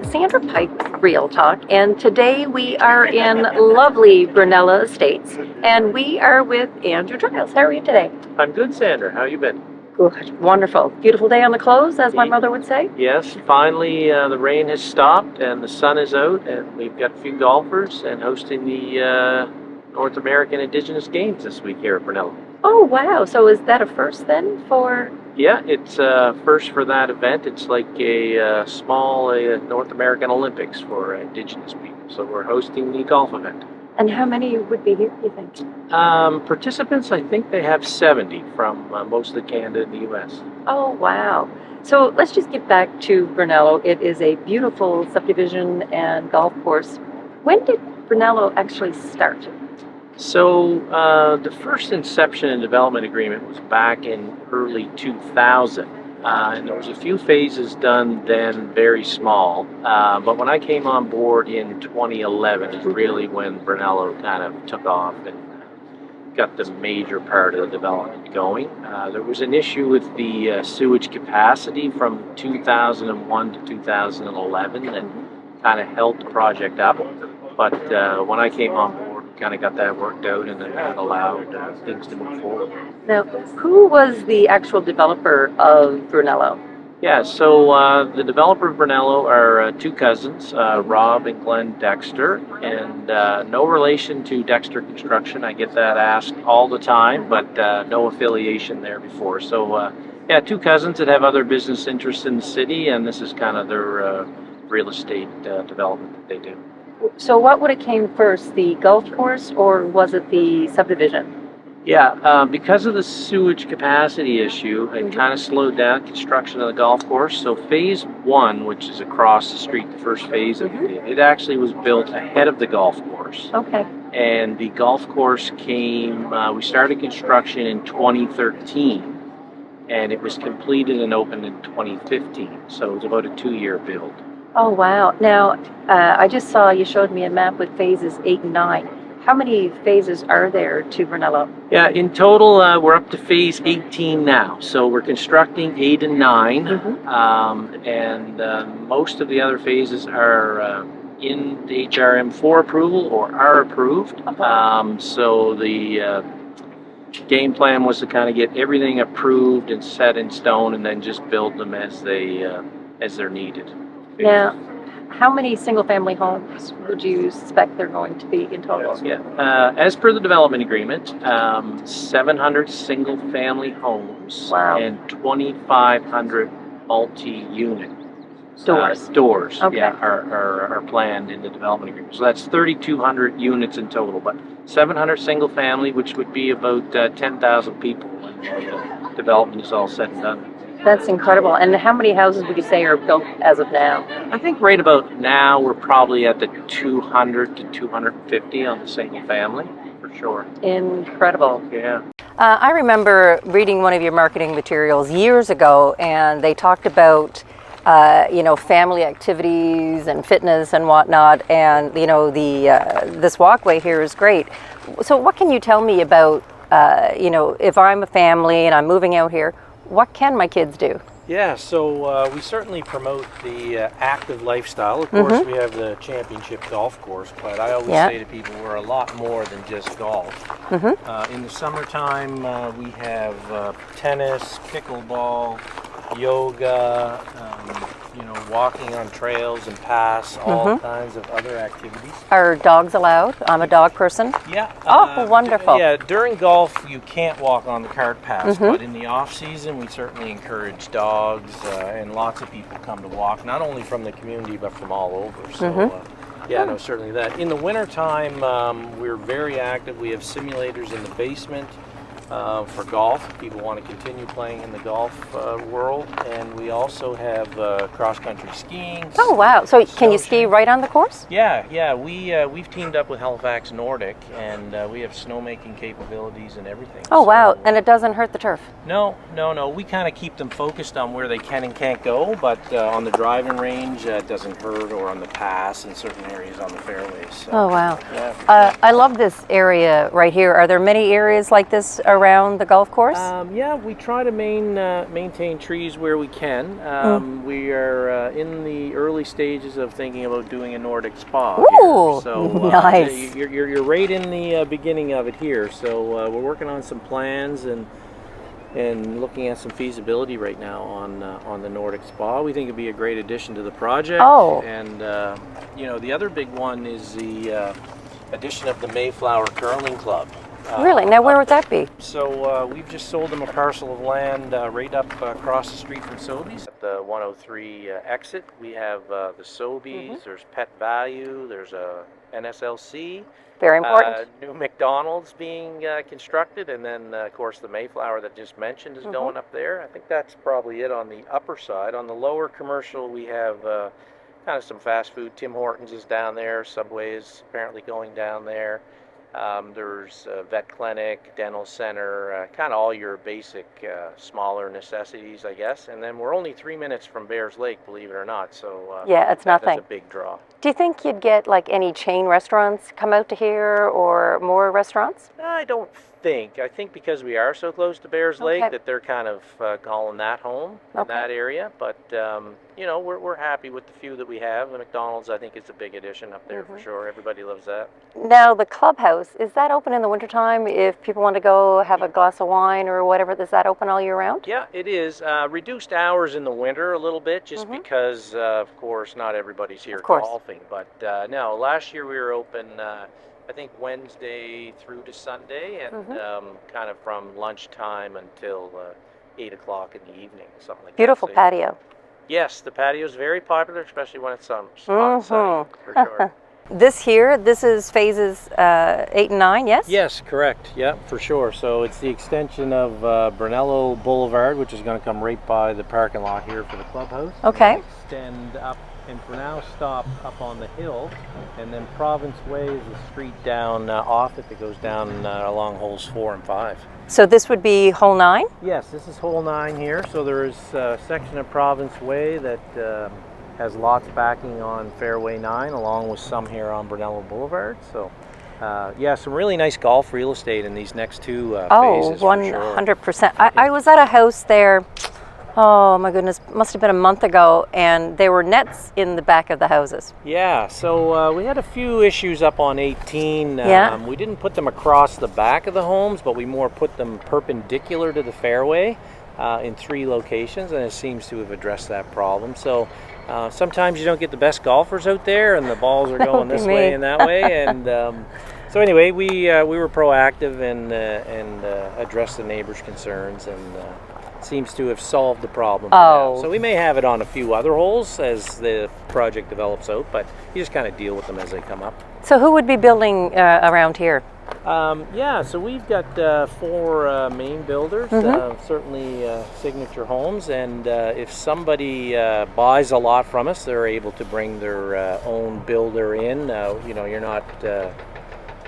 It's Sandra Pike, Real Talk, and today we are in lovely Brunello Estates, and we are with Andrew Giles. How are you today? I'm good, Sandra. How you been? Good, wonderful. Beautiful day on the close, as my mother would say. Yes, finally the rain has stopped and the sun is out, and we've got a few golfers and hosting the North American Indigenous Games this week here at Brunello. Oh, wow. So is that a first then for... Yeah, it's first for that event. It's like a small North American Olympics for Indigenous people. So we're hosting the golf event. And how many would be here, you think? Participants, I think they have 70 from most of Canada and the U.S. Oh, wow. So let's just get back to Brunello. It is a beautiful subdivision and golf course. When did Brunello actually start? So the first inception and development agreement was back in early 2000. And there was a few phases done then, very small. But when I came on board in 2011 is really when Brunello kind of took off and got the major part of the development going. There was an issue with the sewage capacity from 2001 to 2011 that kind of held the project up. But when I came on board, kind of got that worked out, and then that allowed things to move forward. Now, who was the actual developer of Brunello? Yeah, so the developer of Brunello are two cousins, Rob and Glenn Dexter, and no relation to Dexter Construction. I get that asked all the time, but no affiliation there before. So, yeah, two cousins that have other business interests in the city, and this is kind of their real estate development that they do. So what would have came first, the golf course or was it the subdivision? Yeah, because of the sewage capacity issue, it kind of slowed down construction of the golf course. So phase one, which is across the street, the first phase of it actually was built ahead of the golf course. Okay. And the golf course came, we started construction in 2013, and it was completed and opened in 2015. So it was about a 2-year build. Oh, wow. Now, I just saw you showed me a map with phases 8 and 9. How many phases are there to Brunello? Yeah, in total, we're up to phase 18 now. So we're constructing 8 and 9, and most of the other phases are in the HRM4 approval or are approved. So the game plan was to kind of get everything approved and set in stone, and then just build them as they're needed. Now, how many single-family homes would you suspect they're going to be in total? Yeah, as per the development agreement, 700 single-family homes. Wow. And 2,500 multi-unit doors. Okay. Yeah, are planned in the development agreement. So that's 3,200 units in total, but 700 single-family, which would be about 10,000 people when the development is all said and done. That's incredible. And how many houses would you say are built as of now? I think right about now we're probably at the 200 to 250 on the single family, for sure. Incredible. Yeah. I remember reading one of your marketing materials years ago, and they talked about family activities and fitness and whatnot, and this walkway here is great. So what can you tell me about if I'm a family and I'm moving out here, what can my kids do? Yeah, so we certainly promote the active lifestyle. Of course, we have the championship golf course, but I always say to people we're a lot more than just golf. In the summertime, we have tennis, pickleball, yoga, walking on trails and paths, all kinds of other activities. Are dogs allowed? I'm a dog person. Yeah. Oh, wonderful. Yeah, during golf you can't walk on the cart paths, but in the off season we certainly encourage dogs, and lots of people come to walk, not only from the community but from all over. So certainly that. In the wintertime, we're very active. We have simulators in the basement. For golf, people want to continue playing in the golf world, and we also have cross-country skiing. Oh wow! So can you ski right on the course? Yeah. We've teamed up with Halifax Nordic, and we have snowmaking capabilities and everything. Oh wow! And it doesn't hurt the turf? No. We kind of keep them focused on where they can and can't go, but on the driving range, it doesn't hurt, or on the pass in certain areas on the fairways. So, oh wow! Yeah, I love this area right here. Are there many areas like this around the golf course? Yeah, we try to maintain trees where we can. We are in the early stages of thinking about doing a Nordic spa Ooh, here. So nice. you're right in the beginning of it here. So we're working on some plans and looking at some feasibility right now on the Nordic spa. We think it'd be a great addition to the project. Oh. And you know, the other big one is the addition of the Mayflower Curling Club. Really? Now where would that be? So we've just sold them a parcel of land right up across the street from Sobeys. At the 103 exit, we have the Sobeys, there's Pet Value, there's a NSLC. Very important. New McDonald's being constructed, and then of course the Mayflower that just mentioned is going up there. I think that's probably it on the upper side. On the lower commercial, we have kind of some fast food. Tim Hortons is down there. Subway is apparently going down there. There's a vet clinic, dental center, kind of all your basic smaller necessities, I guess. And then we're only 3 minutes from Bears Lake, believe it or not. So yeah, it's nothing. That's a big draw. Do you think you'd get like any chain restaurants come out to here or more restaurants? I don't think. I think because we are so close to Bears Lake that they're kind of calling that home in that area. But you know, we're happy with the few that we have. The McDonald's, I think, is a big addition up there for sure. Everybody loves that. Now the clubhouse, is that open in the wintertime if people want to go have a glass of wine or whatever? Is that open all year round? Yeah, it is. Reduced hours in the winter a little bit just because, of course, not everybody's here golfing. But no, last year we were open I think Wednesday through to Sunday, and kind of from lunchtime until 8 o'clock in the evening, something like Beautiful that. patio. Yes, the patio is very popular, especially when it's hot and sunny, for sure. This is phases 8 and 9, yes? Yes, correct. Yeah, for sure. So it's the extension of Brunello Boulevard, which is going to come right by the parking lot here for the clubhouse. Okay. Extend up, and for now stop up on the hill, and then Province Way is a street down off it that goes down along holes 4 and 5. So this would be hole 9? Yes, this is hole 9 here. So there is a section of Province Way that has lots backing on Fairway 9, along with some here on Brunello Boulevard. So yeah, some really nice golf real estate in these next two phases. 100%. I was at a house there, oh my goodness, must have been a month ago, and there were nets in the back of the houses. Yeah, so we had a few issues up on 18. We didn't put them across the back of the homes, but we more put them perpendicular to the fairway in 3 locations, and it seems to have addressed that problem. So sometimes you don't get the best golfers out there, and the balls are going this way and that way. And so anyway, we were proactive and addressed the neighbors' concerns, and seems to have solved the problem. So we may have it on a few other holes as the project develops out, but you just kind of deal with them as they come up. So who would be building around here? Yeah, so we've got 4 main builders, certainly Signature Homes, and if somebody buys a lot from us, they're able to bring their own builder in. You know,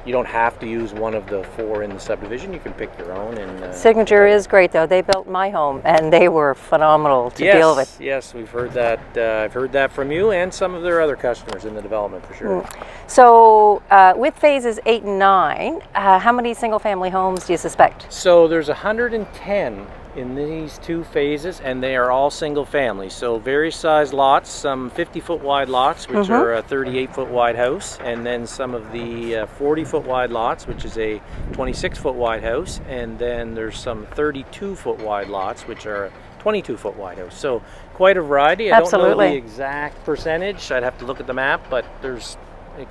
you don't have to use one of the 4 in the subdivision. You can pick your own. And Signature is great, though. They built my home, and they were phenomenal to deal with. Yes, we've heard that. I've heard that from you and some of their other customers in the development, for sure. So with phases 8 and 9, how many single-family homes do you suspect? So there's 110 in these 2 phases, and they are all single family. So various size lots, some 50-foot wide lots, which are a 38-foot wide house, and then some of the 40-foot wide lots, which is a 26-foot wide house, and then there's some 32-foot wide lots, which are a 22-foot wide house. So quite a variety. I don't know the exact percentage. I'd have to look at the map, but there's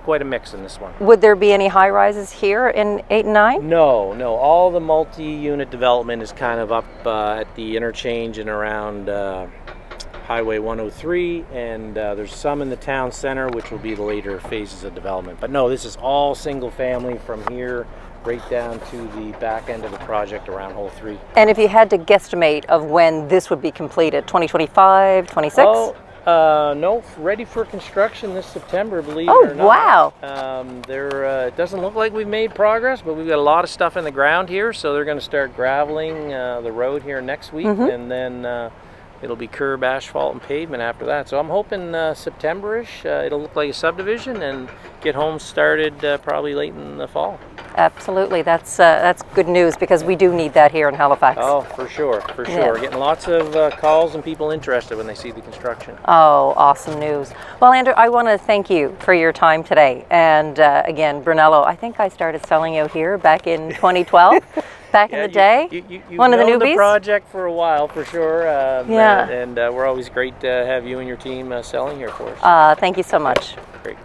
quite a mix in this one. Would there be any high rises here in 8 and 9? No. All the multi-unit development is kind of up at the interchange and around Highway 103, and there's some in the town center, which will be the later phases of development. But no, this is all single family from here right down to the back end of the project around hole 3. And if you had to guesstimate of when this would be completed, 2025, 26? No, ready for construction this September, believe it or not. Wow. It doesn't look like we've made progress, but we've got a lot of stuff in the ground here, so they're going to start graveling the road here next week, and then it'll be curb, asphalt, and pavement after that. So I'm hoping September-ish, it'll look like a subdivision and get homes started probably late in the fall. Absolutely. That's good news because we do need that here in Halifax. Oh, for sure, for sure. Yeah. We're getting lots of calls and people interested when they see the construction. Oh, awesome news. Well, Andrew, I want to thank you for your time today. And again, Brunello, I think I started selling out here back in 2012, back in the day. You've One of the known newbies. the project for a while, for sure. Yeah. And we're always great to have you and your team selling here for us. Thank you so much. Great.